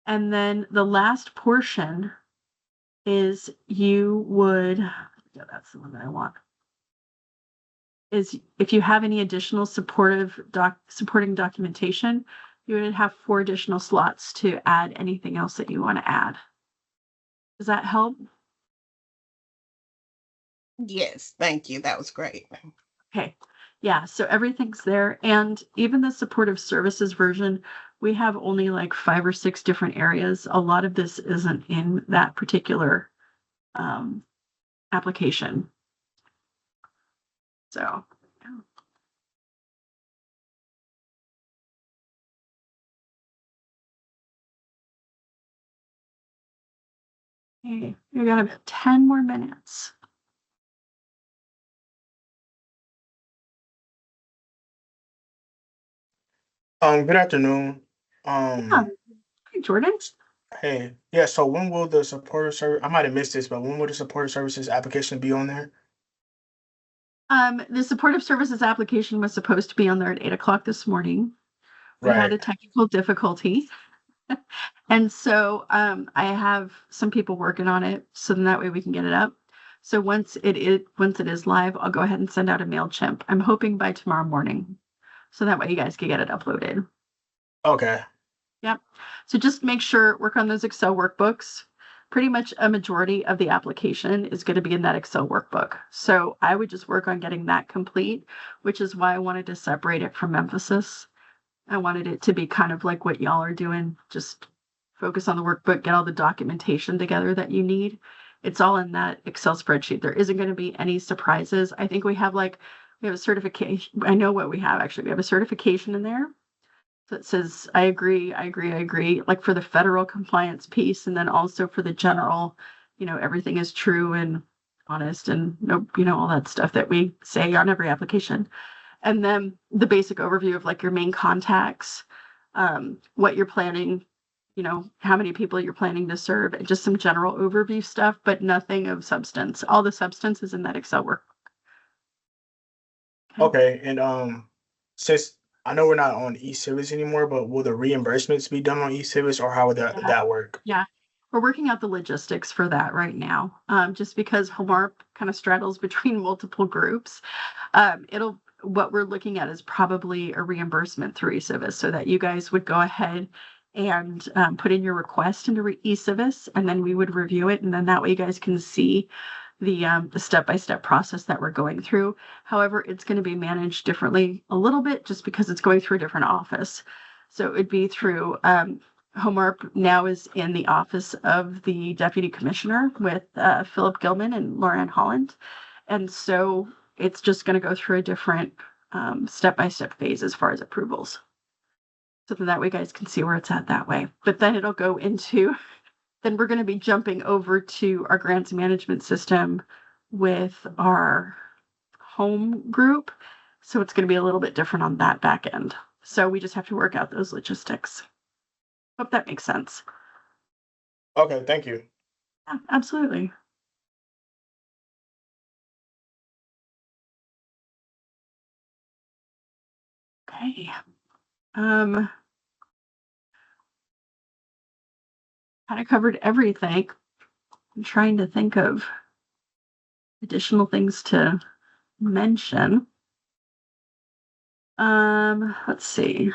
And then the last portion is you would, yeah, that's the one that I want, is if you have any additional supporting documentation, you would have 4 additional slots to add anything else that you want to add. Does that help? Yes, thank you. That was great. Okay. Yeah, so everything's there. And even the supportive services version, we have only like 5 or 6 different areas. A lot of this isn't in that particular application. So, yeah. Okay, we got about 10 more minutes. Good afternoon. Yeah. Hey, Jordan. Hey, yeah, so when will the supporter service, I might have missed this, but when will the supporter services application be on there? The supportive services application was supposed to be on there at 8 o'clock this morning. We had Right. a technical difficulty. And so I have some people working on it, so then that way we can get it up. So once it is live, I'll go ahead and send out a MailChimp. I'm hoping by tomorrow morning. So that way you guys can get it uploaded. Okay. Yep. So just make sure, work on those Excel workbooks. Pretty much a majority of the application is going to be in that Excel workbook. So I would just work on getting that complete, which is why I wanted to separate it from emphasis. I wanted it to be kind of like what y'all are doing. Just focus on the workbook, get all the documentation together that you need. It's all in that Excel spreadsheet. There isn't going to be any surprises. I think we have a certification. I know what we have actually. We have a certification in there that says, I agree, I agree, I agree, like for the federal compliance piece. And then also for the general, everything is true and honest and no, all that stuff that we say on every application. And then the basic overview of like your main contacts, what you're planning, how many people you're planning to serve, and just some general overview stuff, but nothing of substance. All the substance is in that Excel work. Okay, and since I know we're not on e-service anymore, but will the reimbursements be done on e-service, or how would that work? Yeah, we're working out the logistics for that right now. Just because HOME-ARP kind of straddles between multiple groups, what we're looking at is probably a reimbursement through eCivis, so that you guys would go ahead and put in your request into eCivis, and then we would review it, and then that way you guys can see the step-by-step process that we're going through. However, it's going to be managed differently a little bit just because it's going through a different office. So it'd be through HOME-ARP now is in the office of the Deputy Commissioner with Philip Gilman and Lauren Holland. And so it's just going to go through a different step-by-step phase as far as approvals. So that way you guys can see where it's at that way. But then it'll go into, then we're going to be jumping over to our grants management system with our home group. So it's going to be a little bit different on that back end. So we just have to work out those logistics. Hope that makes sense. Okay, thank you. Yeah, absolutely. Okay. Kind of covered everything. I'm trying to think of additional things to mention. Let's see.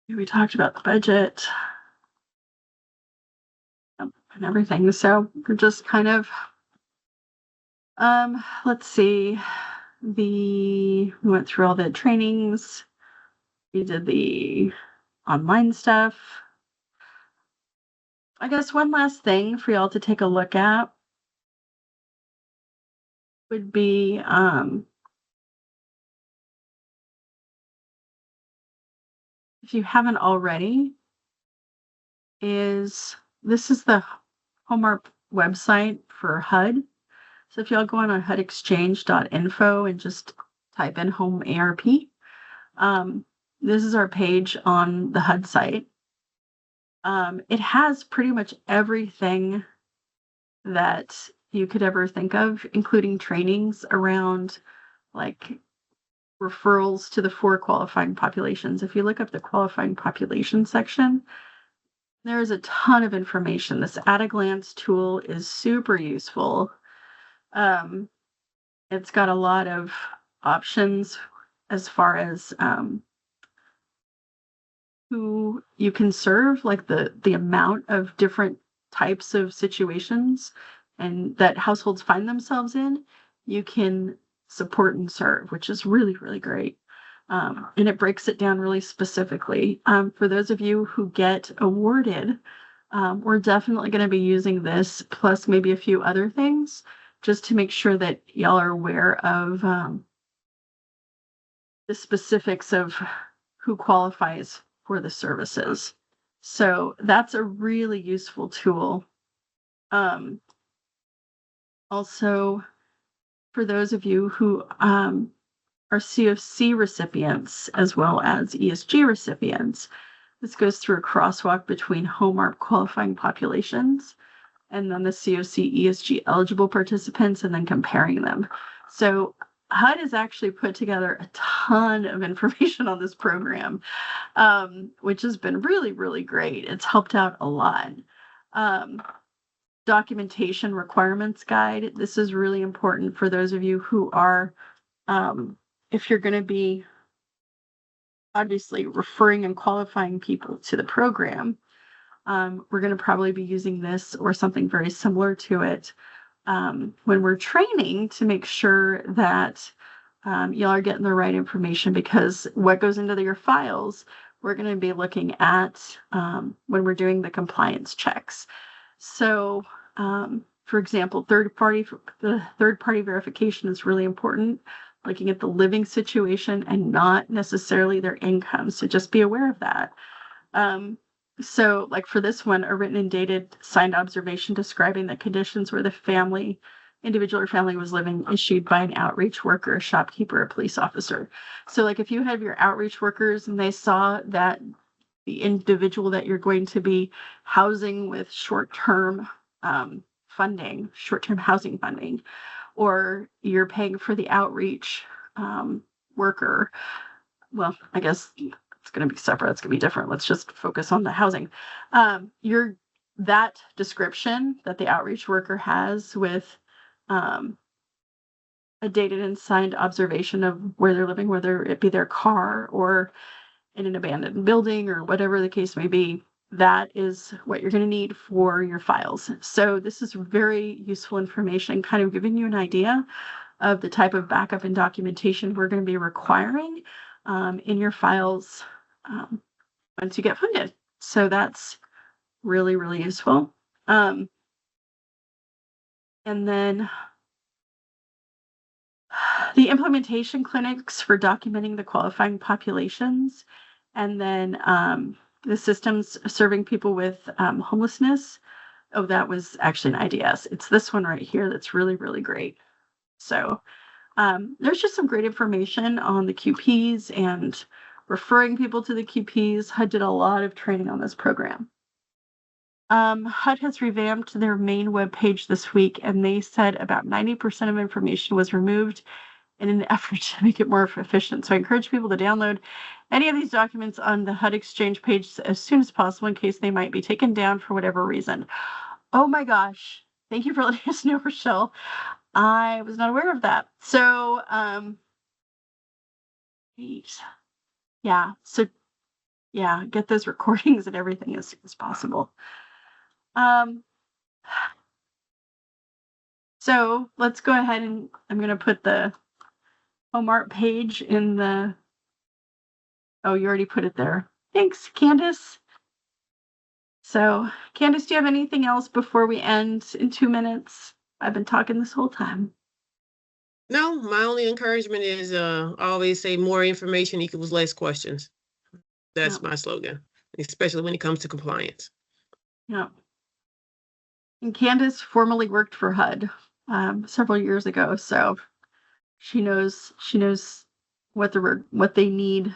We talked about the budget and everything. So we're just kind of, let's see. We went through all the trainings. We did the online stuff. I guess one last thing for y'all to take a look at would be if you haven't already, this is the HOME-ARP website for HUD. So if y'all go on hudexchange.info and just type in HOME-ARP, this is our page on the HUD site. It has pretty much everything that you could ever think of, including trainings around like referrals to the 4 qualifying populations. If you look up the qualifying population section, there's a ton of information. This at-a-glance tool is super useful. It's got a lot of options as far as who you can serve, like the amount of different types of situations and that households find themselves in, you can support and serve, which is really, really great. And it breaks it down really specifically. For those of you who get awarded, we're definitely going to be using this plus maybe a few other things just to make sure that y'all are aware of the specifics of who qualifies for the services. So that's a really useful tool. Also, for those of you who are COC recipients as well as ESG recipients, this goes through a crosswalk between HOME-ARP qualifying populations and then the COC ESG eligible participants and then comparing them. So HUD has actually put together a ton of information on this program, which has been really, really great. It's helped out a lot. Documentation requirements guide. This is really important for those of you who are, if you're going to be obviously referring and qualifying people to the program, we're going to probably be using this or something very similar to it when we're training to make sure that y'all are getting the right information, because what goes into your files, we're going to be looking at when we're doing the compliance checks. So, for example, the third party verification is really important, looking at the living situation and not necessarily their income. So just be aware of that. So like for this one, a written and dated signed observation describing the conditions where the individual or family was living, issued by an outreach worker, a shopkeeper, a police officer. So like if you have your outreach workers and they saw that the individual that you're going to be housing with short-term housing funding, or you're paying for the outreach worker, well, I guess it's going to be separate. It's going to be different. Let's just focus on the housing. That description that the outreach worker has with a dated and signed observation of where they're living, whether it be their car or in an abandoned building or whatever the case may be, that is what you're going to need for your files. So this is very useful information, kind of giving you an idea of the type of backup and documentation we're going to be requiring in your files once you get funded. So that's really, really useful. And then the implementation clinics for documenting the qualifying populations, and then the systems serving people with homelessness. Oh, that was actually an IDS. It's this one right here that's really, really great. So there's just some great information on the QPs and referring people to the QPs. HUD did a lot of training on this program. HUD has revamped their main webpage this week, and they said about 90% of information was removed in an effort to make it more efficient. So I encourage people to download any of these documents on the HUD Exchange page as soon as possible, in case they might be taken down for whatever reason. Oh my gosh. Thank you for letting us know, Rochelle. I was not aware of that. So, yeah. So, yeah, get those recordings and everything as soon as possible. So let's go ahead and I'm going to put the HOME-ARP page in the, oh, you already put it there. Thanks, Candace. So, Candace, do you have anything else before we end in 2 minutes? I've been talking this whole time. No, my only encouragement is always say more information equals less questions. That's my slogan, especially when it comes to compliance. Yeah. And Candace formerly worked for HUD several years ago, so she knows what they need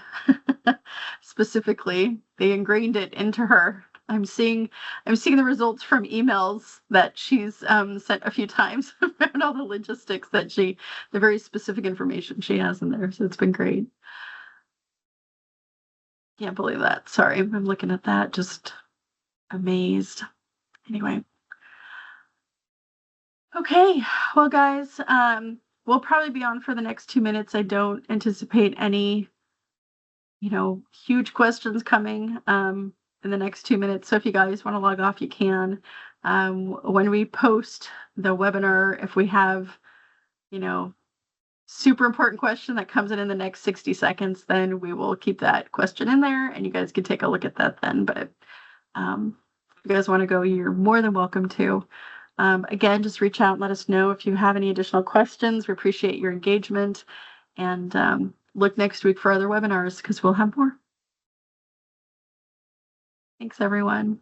specifically. They ingrained it into her. I'm seeing the results from emails that she's sent a few times about all the logistics that the very specific information she has in there. So it's been great. Can't believe that. Sorry, I'm looking at that, just amazed. Anyway. Okay, well, guys, we'll probably be on for the next 2 minutes. I don't anticipate any, huge questions coming in the next 2 minutes. So if you guys want to log off, you can. When we post the webinar, if we have, super important question that comes in the next 60 seconds, then we will keep that question in there and you guys can take a look at that then. But if you guys want to go, you're more than welcome to. Again, just reach out and let us know if you have any additional questions. We appreciate your engagement, and look next week for other webinars because we'll have more. Thanks, everyone.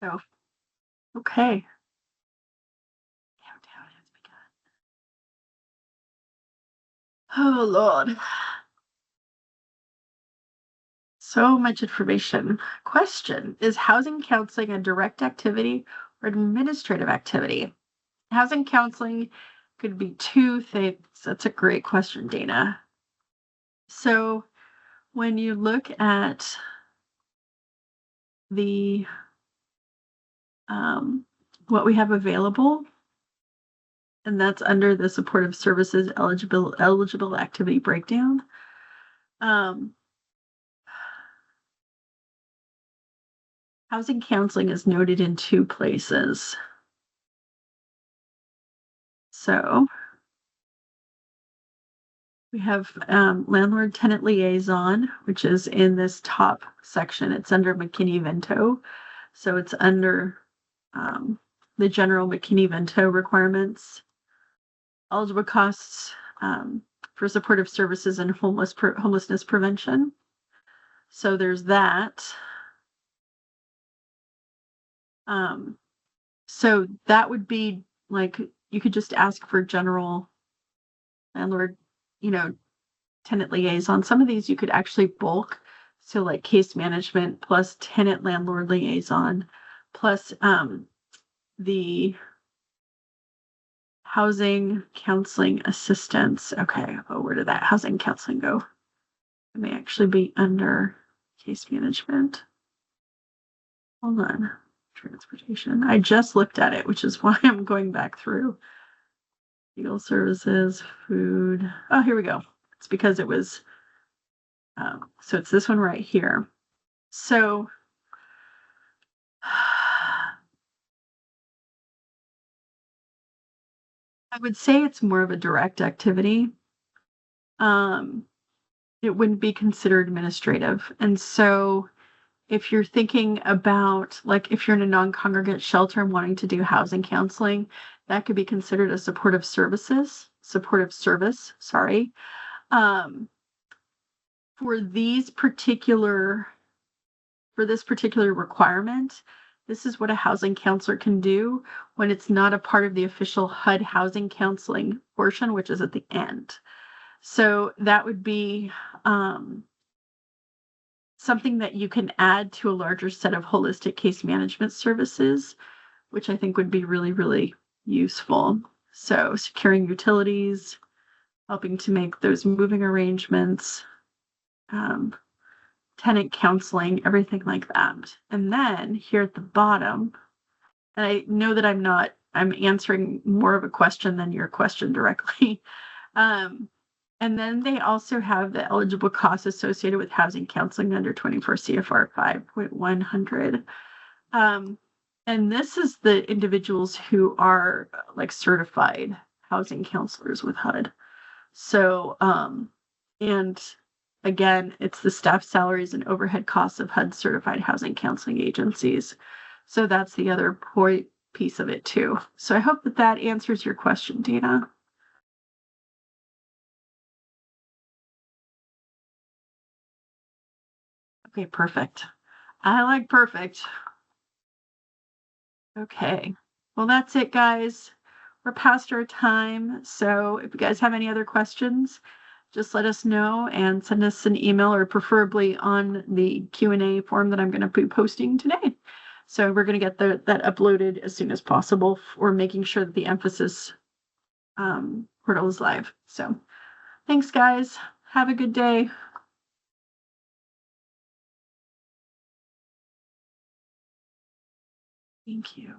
Oh, okay. Countdown has begun. Oh, Lord. So much information. Question: is housing counseling a direct activity or administrative activity? Housing counseling could be two things. That's a great question, Dana. So when you look at the what we have available, and that's under the supportive services eligible activity breakdown. Housing counseling is noted in 2 places. So we have landlord tenant liaison, which is in this top section. It's under McKinney-Vento. So it's under the general McKinney-Vento requirements. Eligible costs for supportive services and homelessness prevention. So there's that. So that would be like, you could just ask for general landlord, tenant liaison. Some of these you could actually bulk. So like case management plus tenant landlord liaison plus the housing counseling assistance. Okay. Oh, where did that housing counseling go? It may actually be under case management. Hold on. Transportation. I just looked at it, which is why I'm going back through. Legal services, food. Oh, here we go. It's because it was, so it's this one right here. So I would say it's more of a direct activity. It wouldn't be considered administrative. And so if you're thinking about, like, if you're in a non-congregate shelter and wanting to do housing counseling, that could be considered a supportive service, sorry. For this particular requirement, this is what a housing counselor can do when it's not a part of the official HUD housing counseling portion, which is at the end. So that would be something that you can add to a larger set of holistic case management services, which I think would be really, really useful. So securing utilities, helping to make those moving arrangements, tenant counseling, everything like that. And then here at the bottom, and I know that I'm answering more of a question than your question directly. And then they also have the eligible costs associated with housing counseling under 24 CFR 5.100. And this is the individuals who are like certified housing counselors with HUD. So, and again, it's the staff salaries and overhead costs of HUD certified housing counseling agencies. So that's the other piece of it too. So I hope that answers your question, Dana. Okay, perfect. I like perfect. Okay. Well, that's it, guys. We're past our time. So if you guys have any other questions, just let us know and send us an email, or preferably on the Q&A form that I'm going to be posting today. So we're going to get that uploaded as soon as possible for making sure that the emphasis portal is live. So thanks, guys. Have a good day. Thank you.